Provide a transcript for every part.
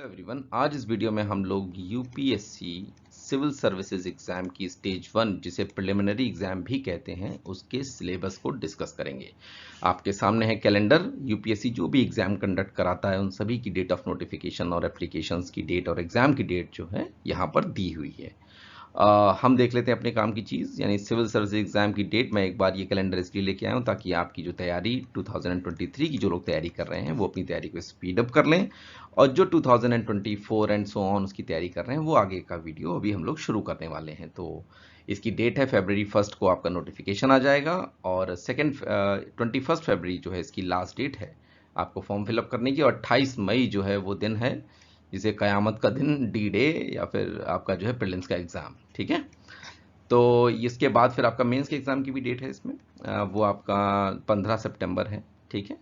Hello everyone. आज इस video में हम लोग यूपीएससी सिविल सर्विसेज एग्जाम की स्टेज 1 जिसे प्रिलिमिनरी एग्जाम भी कहते हैं उसके सिलेबस को डिस्कस करेंगे। आपके सामने है कैलेंडर। यूपीएससी जो भी एग्जाम कंडक्ट कराता है उन सभी की डेट ऑफ नोटिफिकेशन और एप्लीकेशंस की डेट और एग्जाम की डेट जो है यहाँ पर दी हुई है। हम देख लेते हैं अपने काम की चीज़ यानी सिविल सर्विस एग्जाम की डेट। मैं एक बार ये कैलेंडर इसलिए लेके आया हूँ ताकि आपकी जो तैयारी 2023 की जो लोग तैयारी कर रहे हैं वो अपनी तैयारी को स्पीड अप कर लें, और जो 2024 एंड सो ऑन उसकी तैयारी कर रहे हैं वो आगे का वीडियो अभी हम लोग शुरू करने वाले हैं। तो इसकी डेट है फरवरी 1 को आपका नोटिफिकेशन आ जाएगा, और 21 फरवरी जो है इसकी लास्ट डेट है आपको फॉर्म फिलअप करने की, और 28 मई जो है वो दिन है जिसे कयामत का दिन, डी डे, या फिर आपका जो है प्रीलिम्स का एग्ज़ाम। ठीक है, तो इसके बाद फिर आपका मेंस के एग्ज़ाम की भी डेट है इसमें, वो आपका 15 सितंबर है। ठीक है,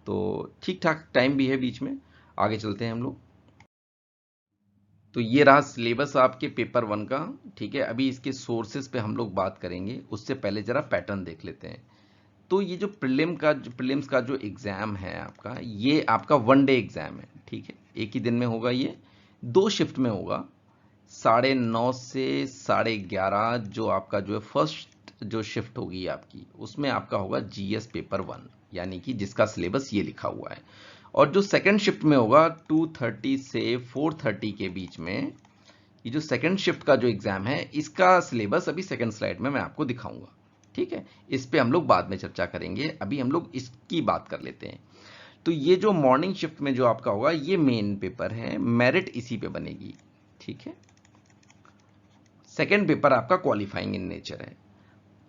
तो ठीक ठाक टाइम भी है बीच में। आगे चलते हैं हम लोग। तो ये रहा सिलेबस आपके पेपर 1 का। ठीक है, अभी इसके सोर्सेज पे हम लोग बात करेंगे, उससे पहले ज़रा पैटर्न देख लेते हैं। तो ये जो प्रीलिम्स का जो एग्ज़ाम है आपका, ये आपका 1 डे एग्ज़ाम है। ठीक है, एक ही दिन में होगा, ये 2 शिफ्ट में होगा। 9:30 से 11:30 जो आपका जो है फर्स्ट जो शिफ्ट होगी आपकी, उसमें आपका होगा जीएस पेपर 1, यानी कि जिसका सिलेबस ये लिखा हुआ है। और जो सेकंड शिफ्ट में होगा 2:30 से 4:30 के बीच में, ये जो सेकंड शिफ्ट का जो एग्ज़ाम है इसका सिलेबस अभी सेकंड स्लाइड में मैं आपको दिखाऊंगा। ठीक है, इस पे हम लोग बाद में चर्चा करेंगे, अभी हम लोग इसकी बात कर लेते हैं। तो ये जो मॉर्निंग शिफ्ट में जो आपका होगा ये मेन पेपर है, मेरिट इसी पे बनेगी। ठीक है, सेकेंड पेपर आपका क्वालिफाइंग इन नेचर है।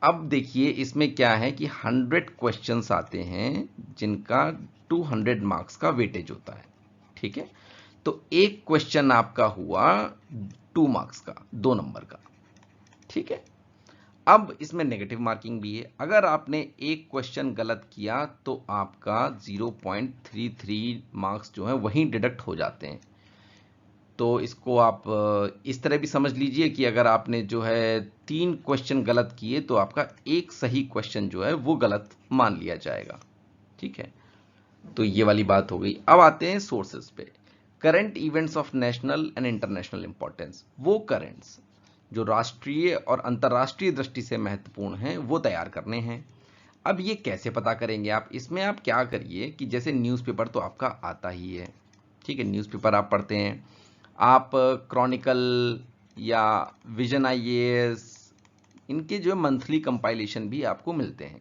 अब देखिए इसमें क्या है कि 100 क्वेश्चंस आते हैं जिनका 200 मार्क्स का वेटेज होता है। ठीक है, तो एक क्वेश्चन आपका हुआ 2 मार्क्स का, 2 नंबर का। ठीक है, अब इसमें नेगेटिव मार्किंग भी है। अगर आपने एक क्वेश्चन गलत किया तो आपका 0.33 मार्क्स जो है वहीं डिडक्ट हो जाते हैं। तो इसको आप इस तरह भी समझ लीजिए कि अगर आपने जो है 3 क्वेश्चन गलत किए तो आपका एक सही क्वेश्चन जो है वो गलत मान लिया जाएगा। ठीक है, तो ये वाली बात हो गई। अब आते हैं सोर्सेज पे। Current events of national and international importance, वो करंट्स जो राष्ट्रीय और अंतर्राष्ट्रीय दृष्टि से महत्वपूर्ण हैं वो तैयार करने हैं। अब ये कैसे पता करेंगे आप? इसमें आप क्या करिए कि जैसे न्यूज़पेपर तो आपका आता ही है। ठीक है, न्यूज़पेपर आप पढ़ते हैं, आप क्रॉनिकल या विजन आईएएस, इनके जो मंथली कंपाइलेशन भी आपको मिलते हैं।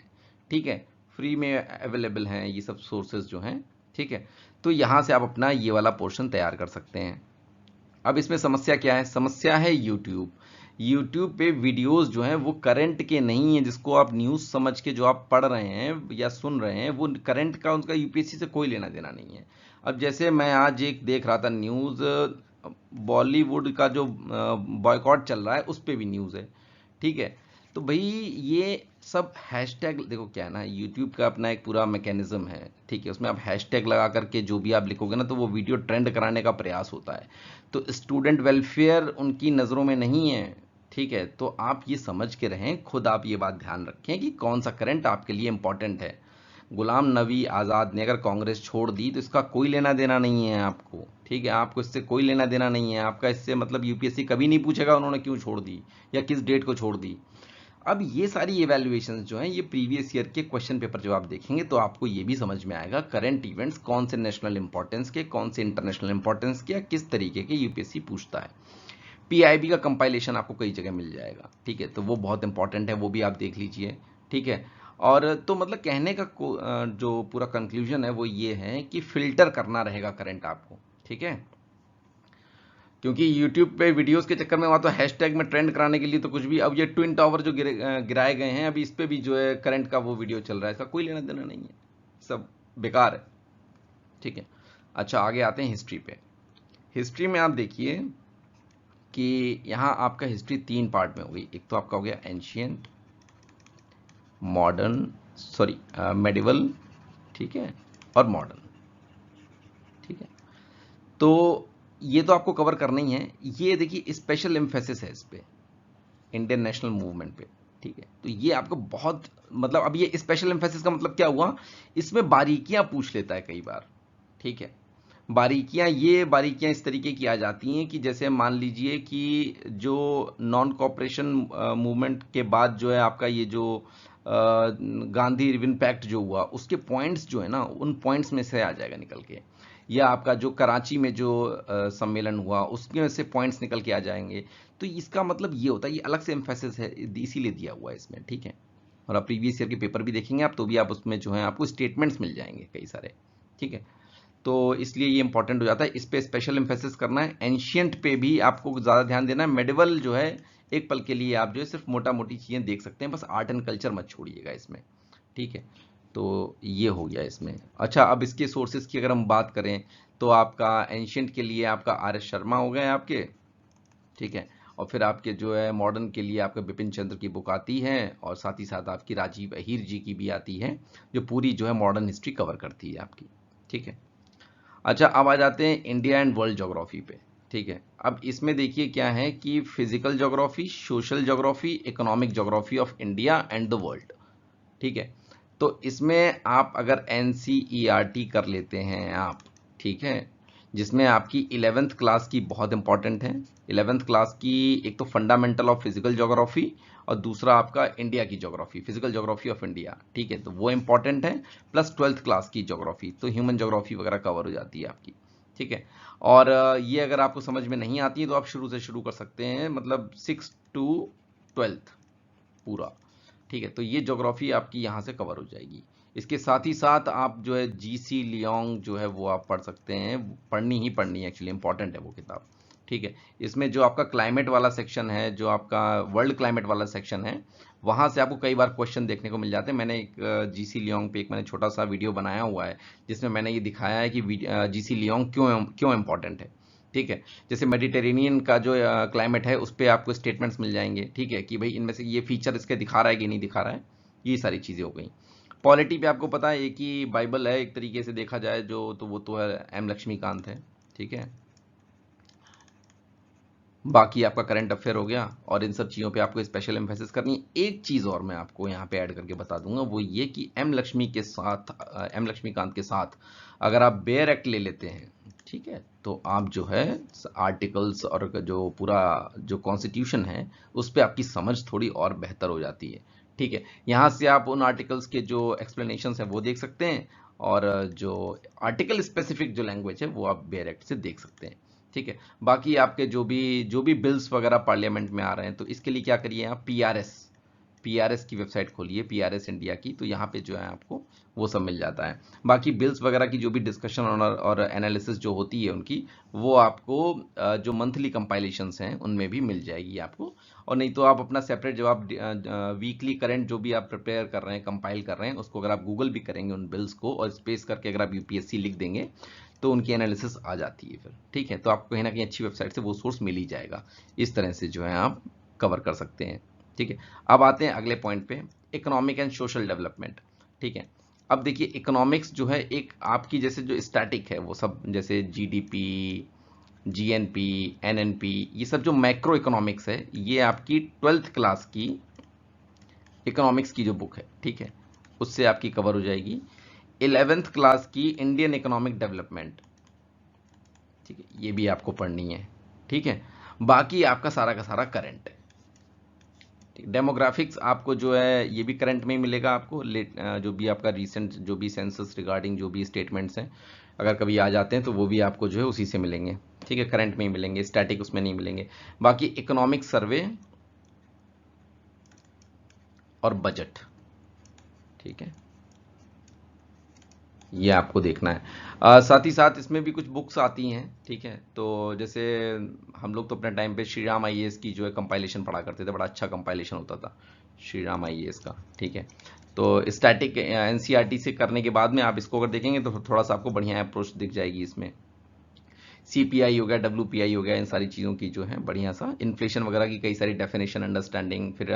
ठीक है, फ्री में अवेलेबल हैं ये सब सोर्सेज जो हैं। ठीक है, तो यहाँ से आप अपना ये वाला पोर्शन तैयार कर सकते हैं। अब इसमें समस्या क्या है? समस्या है यूट्यूब। यूट्यूब पे वीडियोस जो हैं वो करंट के नहीं है, जिसको आप न्यूज़ समझ के जो आप पढ़ रहे हैं या सुन रहे हैं वो करंट का उनका यूपीएससी से कोई लेना देना नहीं है। अब जैसे मैं आज एक देख रहा था न्यूज़, बॉलीवुड का जो बॉयकॉट चल रहा है उस पे भी न्यूज़ है। ठीक है, तो भाई ये सब हैशटैग, देखो क्या है ना, यूट्यूब का अपना एक पूरा मैकेनिज्म है। ठीक है, उसमें आप हैशटैग लगा करके जो भी आप लिखोगे ना तो वो वीडियो ट्रेंड कराने का प्रयास होता है। तो स्टूडेंट वेलफेयर उनकी नज़रों में नहीं है। ठीक है, तो आप ये समझ के रहें, खुद आप ये बात ध्यान रखें कि कौन सा करंट आपके लिए इंपॉर्टेंट है। गुलाम नबी आज़ाद ने अगर कांग्रेस छोड़ दी तो इसका कोई लेना देना नहीं है आपको। ठीक है, आपको इससे कोई लेना देना नहीं है, आपका इससे मतलब यूपीएससी कभी नहीं पूछेगा उन्होंने क्यों छोड़ दी या किस डेट को छोड़ दी। अब ये सारी इवैल्यूएशंस जो हैं ये प्रीवियस ईयर के क्वेश्चन पेपर जो आप देखेंगे तो आपको ये भी समझ में आएगा करंट इवेंट्स कौन से नेशनल इंपॉर्टेंस के, कौन से इंटरनेशनल इंपॉर्टेंस के, या किस तरीके के यूपीएससी पूछता है। पीआईबी का कंपाइलेशन आपको कई जगह मिल जाएगा। ठीक है, तो वो बहुत इंपॉर्टेंट है, वो भी आप देख लीजिए। ठीक है, और तो मतलब कहने का जो पूरा कंक्लूजन है वो ये है कि फिल्टर करना रहेगा करंट आपको। ठीक है, क्योंकि यूट्यूब पे वीडियोस के चक्कर में वहाँ तो हैशटैग में ट्रेंड कराने के लिए तो कुछ भी। अब ये ट्विन टावर जो गिराए गए हैं अभी, इस पे भी जो है करंट का वो वीडियो चल रहा है, इसका कोई लेना देना नहीं है, सब बेकार है। ठीक है, अच्छा आगे आते हैं हिस्ट्री पे। हिस्ट्री में आप देखिए कि यहाँ आपका हिस्ट्री 3 पार्ट में हो गई। एक तो आपका हो गया एंशियंट, मॉडर्न, सॉरी मेडिवल, ठीक है, और मॉडर्न। ठीक है, तो ये तो आपको कवर करना ही है। ये देखिए स्पेशल एम्फेसिस है इस पे, इंडियन नेशनल मूवमेंट पे। ठीक है, तो ये आपको बहुत मतलब, अब ये स्पेशल एम्फेसिस का मतलब क्या हुआ, इसमें बारीकियां पूछ लेता है कई बार। ठीक है, ये बारीकियां इस तरीके की आ जाती हैं कि जैसे मान लीजिए कि जो नॉन कॉपरेशन मूवमेंट के बाद जो है आपका ये जो गांधी रिबन पैक्ट जो हुआ उसके पॉइंट्स जो है ना, उन पॉइंट्स में से आ जाएगा निकल के, या आपका जो कराची में जो सम्मेलन हुआ उसमें से पॉइंट्स निकल के आ जाएंगे। तो इसका मतलब ये होता है, ये अलग से एम्फेसिस है, इसीलिए दिया हुआ है इसमें, ठीक है। और आप प्रीवियस ईयर के पेपर भी देखेंगे आप, तो भी आप उसमें जो है आपको स्टेटमेंट्स मिल जाएंगे कई सारे, ठीक है। तो इसलिए ये इंपॉर्टेंट हो जाता है, इस पे स्पेशल एम्फेसिस करना है। एंशियंट पे भी आपको ज़्यादा ध्यान देना है। मेडिवल जो है एक पल के लिए आप जो है सिर्फ मोटा मोटी चीज़ें देख सकते हैं, बस आर्ट एंड कल्चर मत छोड़िएगा इसमें, ठीक है। तो ये हो गया इसमें। अच्छा, अब इसके सोर्सेज की अगर हम बात करें तो आपका एंशियंट के लिए आपका आर एस शर्मा हो गए आपके, ठीक है। और फिर आपके जो है मॉडर्न के लिए आपका बिपिन चंद्र की बुक आती है, और साथ ही साथ आपकी राजीव अहीर जी की भी आती है, जो पूरी जो है मॉडर्न हिस्ट्री कवर करती है आपकी, ठीक है। अच्छा, अब आ जाते हैं इंडिया एंड वर्ल्ड ज्योग्राफी पे, ठीक है। अब इसमें देखिए क्या है कि physical geography, social geography, economic geography of India and the world, ठीक है। तो इसमें आप अगर एनसीईआरटी कर लेते हैं आप, ठीक है, जिसमें आपकी 11th क्लास की बहुत इंपॉर्टेंट है। 11th क्लास की एक तो फंडामेंटल ऑफ फिजिकल ज्योग्राफी, और दूसरा आपका इंडिया की geography, physical geography of India, ठीक है, तो वो इंपॉर्टेंट है। प्लस 12th क्लास की ज्योग्राफी, तो ह्यूमन ज्योग्राफी वगैरह कवर हो जाती है आपकी, ठीक है। और ये अगर आपको समझ में नहीं आती है तो आप शुरू से शुरू कर सकते हैं, मतलब 6 to 12th पूरा, ठीक है। तो ये ज्योग्राफी आपकी यहाँ से कवर हो जाएगी। इसके साथ ही साथ आप जो है जीसी लियोंग जो है वो आप पढ़ सकते हैं, पढ़नी ही पढ़नी है, एक्चुअली इंपॉर्टेंट है वो किताब, ठीक है। इसमें जो आपका क्लाइमेट वाला सेक्शन है, जो आपका वर्ल्ड क्लाइमेट वाला सेक्शन है, वहाँ से आपको कई बार क्वेश्चन देखने को मिल जाते हैं। मैंने एक जीसी लियोंग पे एक मैंने छोटा सा वीडियो बनाया हुआ है, जिसमें मैंने ये दिखाया है कि जीसी लियोंग क्यों क्यों इंपॉर्टेंट है, ठीक है। जैसे मेडिटेरेनियन का जो क्लाइमेट है उस पर आपको स्टेटमेंट्स मिल जाएंगे, ठीक है, कि भाई इनमें से ये फीचर इसके दिखा रहा है कि नहीं दिखा रहा है, ये सारी चीज़ें हो गई। पॉलिटी पे आपको पता है एक ही बाइबल है एक तरीके से देखा जाए जो, तो वो तो है एम लक्ष्मीकांत है, ठीक है। बाकी आपका करंट अफेयर हो गया, और इन सब चीज़ों पे आपको स्पेशल एम्फेसिस करनी है। एक चीज़ और मैं आपको यहाँ पे ऐड करके बता दूंगा, वो ये कि एम लक्ष्मीकांत के साथ अगर आप बेयर एक्ट ले लेते हैं, ठीक है, तो आप जो है आर्टिकल्स और जो पूरा जो कॉन्स्टिट्यूशन है उस पर आपकी समझ थोड़ी और बेहतर हो जाती है, ठीक है। यहाँ से आप उन आर्टिकल्स के जो एक्सप्लेनेशन है वो देख सकते हैं, और जो आर्टिकल स्पेसिफिक जो लैंग्वेज है वो आप बेयर एक्ट से देख सकते हैं, ठीक है। बाकी आपके जो भी बिल्स वगैरह पार्लियामेंट में आ रहे हैं, तो इसके लिए क्या करिए आप, पीआरएस की वेबसाइट खोलिए, पीआरएस इंडिया की, तो यहाँ पे जो है आपको वो सब मिल जाता है। बाकी बिल्स वगैरह की जो भी डिस्कशन और एनालिसिस जो होती है उनकी, वो आपको जो मंथली कंपाइलेशंस हैं उनमें भी मिल जाएगी आपको। और नहीं तो आप अपना सेपरेट जब आप वीकली करंट जो भी आप प्रिपेयर कर रहे हैं, कंपाइल कर रहे हैं, उसको अगर आप गूगल भी करेंगे उन बिल्स को, और स्पेस करके अगर आप यूपीएससी लिख देंगे तो उनकी एनालिसिस आ जाती है फिर, ठीक है। तो आपको कहीं ना कहीं अच्छी वेबसाइट से वो सोर्स मिल ही जाएगा। इस तरह से जो है आप कवर कर सकते हैं, ठीक है। अब आते हैं अगले पॉइंट पे, इकोनॉमिक एंड सोशल डेवलपमेंट, ठीक है। अब देखिए इकोनॉमिक्स जो है एक आपकी जैसे जो स्टैटिक है वो सब, जैसे जीडीपी, जीएनपी, एनएनपी, ये सब जो मैक्रो इकोनॉमिक्स है, ये आपकी 12th क्लास की इकोनॉमिक्स की जो बुक है, ठीक है, उससे आपकी कवर हो जाएगी। 11th क्लास की इंडियन इकोनॉमिक डेवलपमेंट, ठीक है, ये भी आपको पढ़नी है, ठीक है। बाकी आपका सारा का सारा करंट है। डेमोग्राफिक्स आपको जो है ये भी करंट में ही मिलेगा आपको, जो भी आपका रीसेंट जो भी सेंसस रिगार्डिंग जो भी स्टेटमेंट्स हैं, अगर कभी आ जाते हैं तो वो भी आपको जो है उसी से मिलेंगे, ठीक है, करंट में ही मिलेंगे, स्टैटिक उसमें नहीं मिलेंगे। बाकी इकोनॉमिक सर्वे और बजट, ठीक है, ये आपको देखना है। साथ ही साथ इसमें भी कुछ बुक्स आती हैं, ठीक है। तो जैसे हम लोग तो अपने टाइम पे श्री राम आईएएस की जो है कंपाइलेशन पढ़ा करते थे, बड़ा अच्छा कंपाइलेशन होता था श्री राम आईएएस का, ठीक है। तो स्टैटिक एनसीईआरटी से करने के बाद में आप इसको अगर देखेंगे तो थोड़ा सा आपको बढ़िया अप्रोच दिख जाएगी इसमें। सीपीआई हो गया, डब्ल्यूपीआई हो गया, इन सारी चीज़ों की जो है बढ़िया सा इन्फ्लेशन वगैरह की कई सारी डेफिनेशन, अंडरस्टैंडिंग, फिर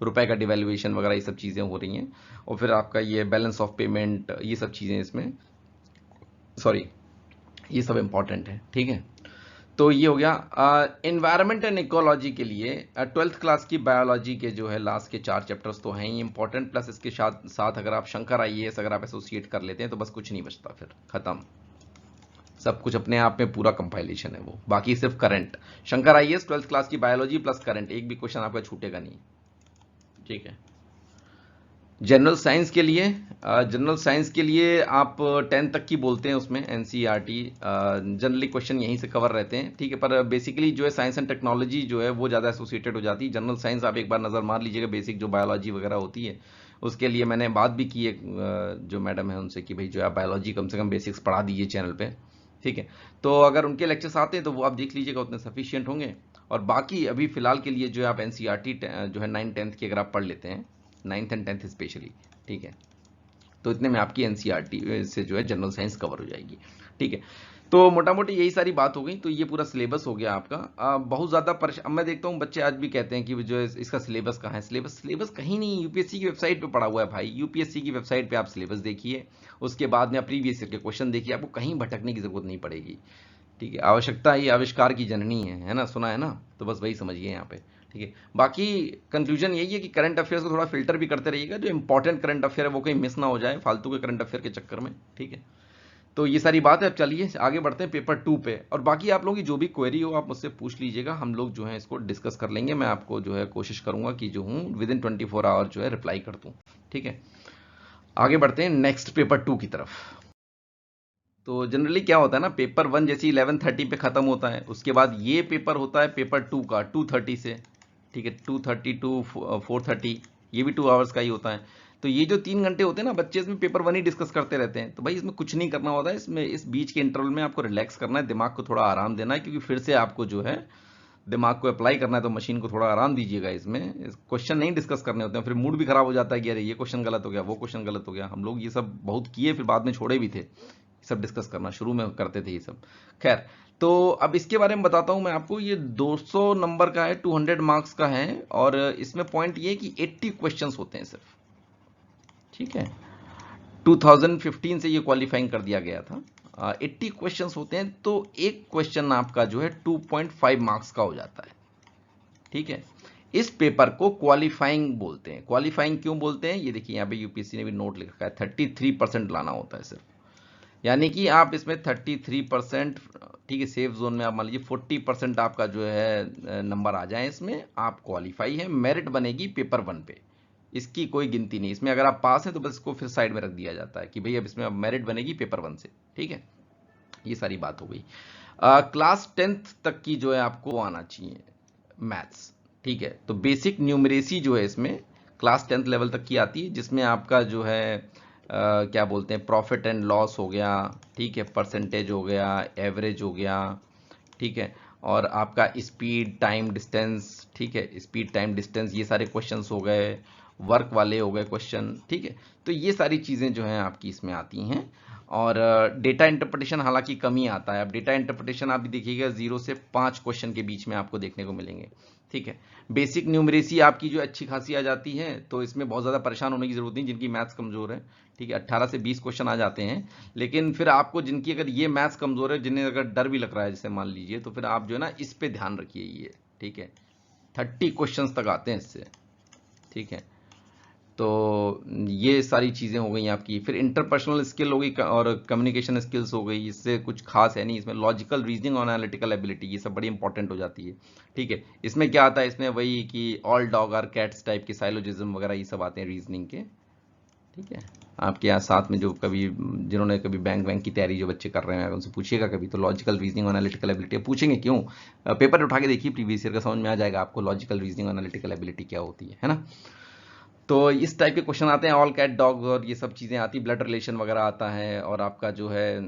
रुपए का डिवैल्यूएशन वगैरह, ये सब चीज़ें हो रही हैं। और फिर आपका ये बैलेंस ऑफ पेमेंट, ये सब चीज़ें इसमें, सॉरी, ये सब इंपॉर्टेंट है, ठीक है। तो ये हो गया इन्वायरमेंट एंड इकोलॉजी के लिए 12th क्लास की बायोलॉजी के जो है लास्ट के 4 चैप्टर्स तो हैं ही इंपॉर्टेंट, प्लस इसके साथ अगर आप शंकर आईएएस अगर आप एसोसिएट कर लेते हैं तो बस कुछ नहीं बचता, फिर खत्म, सब कुछ अपने आप में पूरा कंपाइलेशन है वो, बाकी सिर्फ current. Shankar IAS 12th class की बायोलॉजी प्लस करंट, एक भी क्वेश्चन आपका छूटेगा नहीं, ठीक है। जनरल साइंस के लिए, जनरल साइंस के लिए आप 10 तक की बोलते हैं, उसमें एनसीईआरटी जनरली क्वेश्चन यहीं से कवर रहते हैं, ठीक है। पर बेसिकली जो है साइंस एंड टेक्नोलॉजी जो है वो ज़्यादा एसोसिएटेड हो जाती है। जनरल साइंस आप एक बार नज़र मार लीजिएगा, बेसिक जो बायोलॉजी वगैरह होती है उसके लिए मैंने बात भी की है जो मैडम है उनसे कि भाई जो है बायोलॉजी कम से कम बेसिक्स पढ़ा दीजिए चैनल पे, ठीक है। तो अगर उनके लेक्चर्स आते हैं तो वो आप देख लीजिएगा, उतने सफिशियंट होंगे। और बाकी अभी फिलहाल के लिए जो है आप एनसीईआरटी जो है 9th-10th की अगर आप पढ़ लेते हैं, 9th and 10th स्पेशली, ठीक है, तो इतने में आपकी एनसीईआरटी से जो है जनरल साइंस कवर हो जाएगी, ठीक है। तो मोटा मोटी यही सारी बात हो गई। तो ये पूरा सिलेबस हो गया आपका। बहुत ज़्यादा अब मैं देखता हूँ बच्चे आज भी कहते हैं कि जो है इसका सिलेबस कहाँ है। सिलेबस कहीं नहीं, यूपीएससी की वेबसाइट पे पड़ा हुआ है भाई। यूपीएससी की वेबसाइट पे आप सिलेबस देखिए, उसके बाद में आप प्रीवियस ईयर के क्वेश्चन देखिए, आपको कहीं भटकने की जरूरत नहीं पड़ेगी, ठीक है। आवश्यकता ही आविष्कार की जननी है ना, सुना है ना, तो बस वही समझिए यहाँ पे, ठीक है। बाकी कंक्लूजन यही है कि करंट अफेयर्स को थोड़ा फिल्टर भी करते रहिएगा, जो इंपॉर्टेंट करंट अफेयर है वो कहीं मिस ना हो जाए फालतू के करंट अफेयर के चक्कर में, ठीक है। तो ये सारी बात है। अब चलिए आगे बढ़ते हैं पेपर 2 पे, और बाकी आप लोगों की जो भी क्वेरी हो आप मुझसे पूछ लीजिएगा, हम लोग जो है इसको डिस्कस कर लेंगे। मैं आपको जो है कोशिश करूंगा कि जो हूँ विद इन 24 आवर जो है रिप्लाई कर दूँ, ठीक है। आगे बढ़ते हैं नेक्स्ट पेपर 2 की तरफ। तो जनरली क्या होता है ना, पेपर 1 जैसे 11:30 पे खत्म होता है, उसके बाद ये पेपर होता है पेपर 2 का 2:30 से, ठीक है, 2:30 टू 4:30, ये भी 2 आवर्स का ही होता है। तो ये जो 3 घंटे होते हैं ना, बच्चे इसमें पेपर 1 ही डिस्कस करते रहते हैं। तो भाई इसमें कुछ नहीं करना होता है, इसमें इस बीच के इंटरवल में आपको रिलैक्स करना है, दिमाग को थोड़ा आराम देना है, क्योंकि फिर से आपको जो है दिमाग को अप्लाई करना है, तो मशीन को थोड़ा आराम दीजिएगा। इसमें क्वेश्चन नहीं डिस्कस करने होते हैं, फिर मूड भी खराब हो जाता है कि अरे ये क्वेश्चन गलत हो गया, वो क्वेश्चन गलत हो गया। हम लोग ये सब बहुत किए, फिर बाद में छोड़े भी थे, सब डिस्कस करना शुरू में करते थे ये सब। खैर, तो अब इसके बारे में बताता हूं मैं आपको। ये 200 नंबर का है, 200 मार्क्स का है, और इसमें पॉइंट ये कि 80 क्वेश्चंस होते हैं सिर्फ, ठीक है। 2015 से ये क्वालिफाइंग कर दिया गया था। 80 क्वेश्चंस होते हैं, तो एक क्वेश्चन आपका जो है 2.5 मार्क्स का हो जाता है, ठीक है। इस पेपर को क्वालिफाइंग बोलते हैं। क्वालिफाइंग क्यों बोलते हैं, ये देखिए यहाँ पे यूपीएससी ने भी नोट लिख रखा है, 33% लाना होता है सिर्फ, यानी कि आप इसमें 33%, ठीक है, सेफ जोन में आप मान लीजिए 40% आपका जो है नंबर आ जाए, इसमें आप क्वालिफाई है, मेरिट बनेगी पेपर 1 पे, इसकी कोई गिनती नहीं। इसमें अगर आप पास हैं तो बस इसको फिर साइड में रख दिया जाता है कि भाई अब इसमें अब मेरिट बनेगी पेपर 1 से, ठीक है। ये सारी बात हो गई। क्लास 10th तक की जो है आपको आना चाहिए मैथ्स, ठीक है। तो बेसिक न्यूमरेसी जो है इसमें क्लास 10th लेवल तक की आती है, जिसमें आपका जो है क्या बोलते हैं, प्रॉफिट एंड लॉस हो गया, ठीक है, परसेंटेज हो गया, एवरेज हो गया, ठीक है, और आपका स्पीड टाइम डिस्टेंस, ठीक है, स्पीड टाइम डिस्टेंस, ये सारे क्वेश्चंस हो गए, वर्क वाले हो गए क्वेश्चन, ठीक है। तो ये सारी चीज़ें जो हैं आपकी इसमें आती हैं। और डेटा इंटरप्रिटेशन हालांकि कम ही आता है। अब डेटा इंटरप्रिटेशन आप भी देखिएगा 0 से 5 क्वेश्चन के बीच में आपको देखने को मिलेंगे, ठीक है। बेसिक न्यूमरेसी आपकी जो अच्छी खासी आ जाती है, तो इसमें बहुत ज़्यादा परेशान होने की जरूरत नहीं जिनकी मैथ्स कमज़ोर है, ठीक है। 18 से 20 क्वेश्चन आ जाते हैं। लेकिन फिर आपको जिनकी अगर ये मैथ्स कमज़ोर है, जिन्हें अगर डर भी लग रहा है जैसे मान लीजिए, तो फिर आप जो है ना इस पे ध्यान रखिए ये, ठीक है। 30 क्वेश्चन तक आते हैं इससे, ठीक है। तो ये सारी चीज़ें हो गई आपकी। फिर इंटरपर्सनल स्किल हो गई और कम्युनिकेशन स्किल्स हो गई, इससे कुछ खास है नहीं। इसमें लॉजिकल रीजनिंग और एनालिटिकल एबिलिटी ये सब बड़ी इंपॉर्टेंट हो जाती है, ठीक है। इसमें क्या आता है, इसमें वही कि all dog are cats type के साइलोजिज्म वगैरह ये सब आते हैं रीजनिंग के, ठीक है। आपके यहाँ साथ में जो कभी जिन्होंने कभी बैंक की तैयारी जो बच्चे कर रहे हैं उनसे पूछिएगा कभी, तो लॉजिकल रीजनिंग और एनालिटिकल एबिलिटी पूछेंगे, क्यों, पेपर उठा के देखिए प्रीवियस ईयर का, समझ में आ जाएगा आपको लॉजिकल रीजनिंग और एनालिटिकल एबिलिटी क्या होती है ना। तो इस टाइप के क्वेश्चन आते हैं, ऑल कैट डॉग और ये सब चीज़ें आती, ब्लड रिलेशन वगैरह आता है, और आपका जो है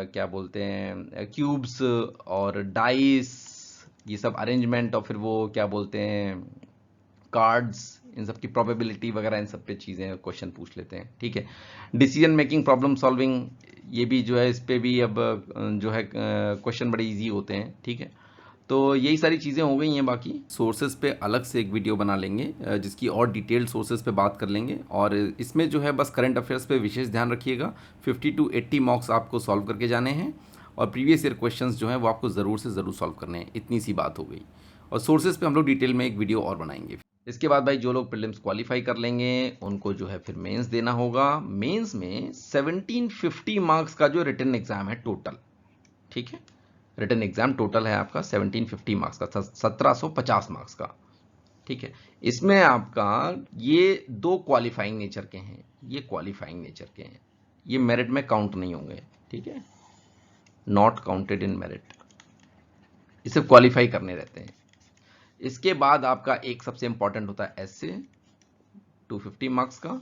क्या बोलते हैं क्यूब्स और डाइस, ये सब अरेंजमेंट, और फिर वो क्या बोलते हैं कार्ड्स, इन सब की प्रोबेबिलिटी वगैरह, इन सब पे चीज़ें क्वेश्चन पूछ लेते हैं, ठीक है। डिसीजन मेकिंग, प्रॉब्लम सॉल्विंग, ये भी जो है इस पे भी अब जो है क्वेश्चन बड़े इजी होते हैं, ठीक है। तो यही सारी चीज़ें हो गई हैं। बाकी सोर्सेज पे अलग से एक वीडियो बना लेंगे जिसकी और डिटेल्ड सोर्सेज पे बात कर लेंगे, और इसमें जो है बस करंट अफेयर्स पे विशेष ध्यान रखिएगा। 50 to 80 मार्क्स आपको सॉल्व करके जाने हैं, और प्रीवियस ईयर क्वेश्चंस जो हैं वो आपको ज़रूर से ज़रूर सॉल्व करने हैं। इतनी सी बात हो गई, और सोर्सेज पे हम लोग डिटेल में एक वीडियो और बनाएंगे। इसके बाद भाई जो लोग प्रीलिम्स क्वालिफाई कर लेंगे उनको जो है फिर मेंस देना होगा। मेंस में 1750 मार्क्स का जो रिटन एग्जाम है टोटल, ठीक है। रिटन एग्जाम टोटल है आपका 1750 मार्क्स का, 1750 मार्क्स का, ठीक है। इसमें आपका ये 2 क्वालिफाइंग नेचर के हैं, ये क्वालिफाइंग नेचर के हैं, ये मेरिट में काउंट नहीं होंगे, ठीक है, नॉट काउंटेड इन मेरिट, इसे क्वालिफाई करने रहते हैं। इसके बाद आपका एक सबसे इंपॉर्टेंट होता है एसए 250 मार्क्स का,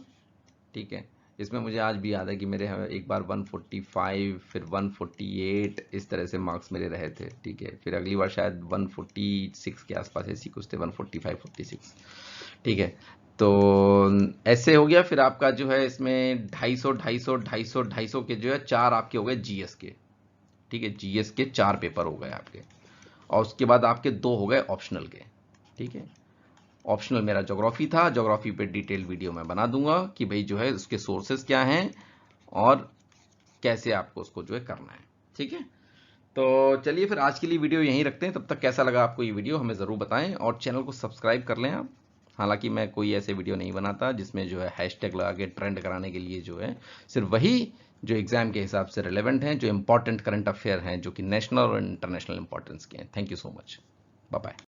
ठीक है। इसमें मुझे आज भी याद है कि मेरे एक बार 145 फिर 148 इस तरह से मार्क्स मेरे रहे थे, ठीक है। फिर अगली बार शायद 146 के आसपास ऐसी कुछ थे, 145 46, ठीक है। तो ऐसे हो गया। फिर आपका जो है इसमें 250 250 250 250 के जो है 4 आपके हो गए जीएस के, ठीक है, जीएस के 4 पेपर हो गए आपके, और उसके बाद आपके 2 हो गए ऑप्शनल के, ठीक है। ऑप्शनल मेरा ज्योग्राफी था, ज्योग्राफी पे डिटेल वीडियो मैं बना दूंगा कि भाई जो है उसके सोर्सेज क्या हैं और कैसे आपको उसको जो है करना है, ठीक है। तो चलिए फिर आज के लिए वीडियो यहीं रखते हैं। तब तक कैसा लगा आपको ये वीडियो हमें ज़रूर बताएं, और चैनल को सब्सक्राइब कर लें आप। हालांकि मैं कोई ऐसे वीडियो नहीं बनाता जिसमें जो है हैशटैग लगा के ट्रेंड कराने के लिए, जो है सिर्फ वही जो एग्जाम के हिसाब से रिलेवेंट हैं, जो इंपॉर्टेंट करंट अफेयर हैं, जो कि नेशनल और इंटरनेशनल इंपॉर्टेंस के हैं। Thank you so much, bye bye.